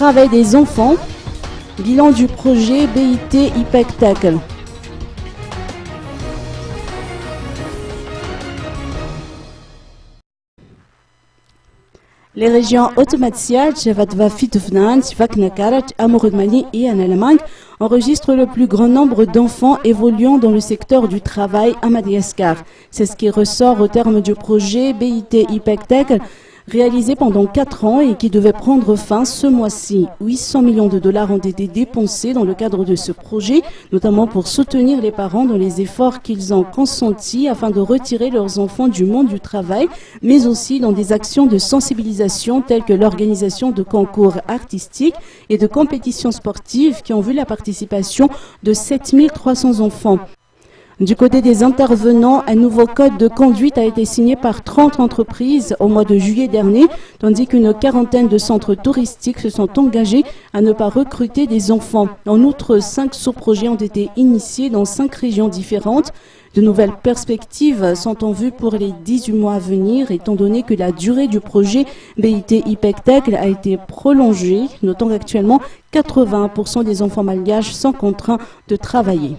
travail des enfants. Bilan du projet BIT IPEC-TEC. Les régions automatiques, et en Allemagne, enregistrent le plus grand nombre d'enfants évoluant dans le secteur du travail à Madagascar. C'est ce qui ressort au terme du projet BIT IPEC-TEC, réalisé pendant 4 ans et qui devait prendre fin ce mois-ci. 800 millions de dollars ont été dépensés dans le cadre de ce projet, notamment pour soutenir les parents dans les efforts qu'ils ont consentis afin de retirer leurs enfants du monde du travail, mais aussi dans des actions de sensibilisation telles que l'organisation de concours artistiques et de compétitions sportives qui ont vu la participation de 7300 enfants. Du côté des intervenants, un nouveau code de conduite a été signé par 30 entreprises au mois de juillet dernier, tandis qu'une quarantaine de centres touristiques se sont engagés à ne pas recruter des enfants. En outre, 5 sous-projets ont été initiés dans 5 régions différentes. De nouvelles perspectives sont en vue pour les 18 mois à venir, étant donné que la durée du projet BIT IPEC-TEC a été prolongée, notant qu'actuellement 81% des enfants malgaches sont contraints de travailler.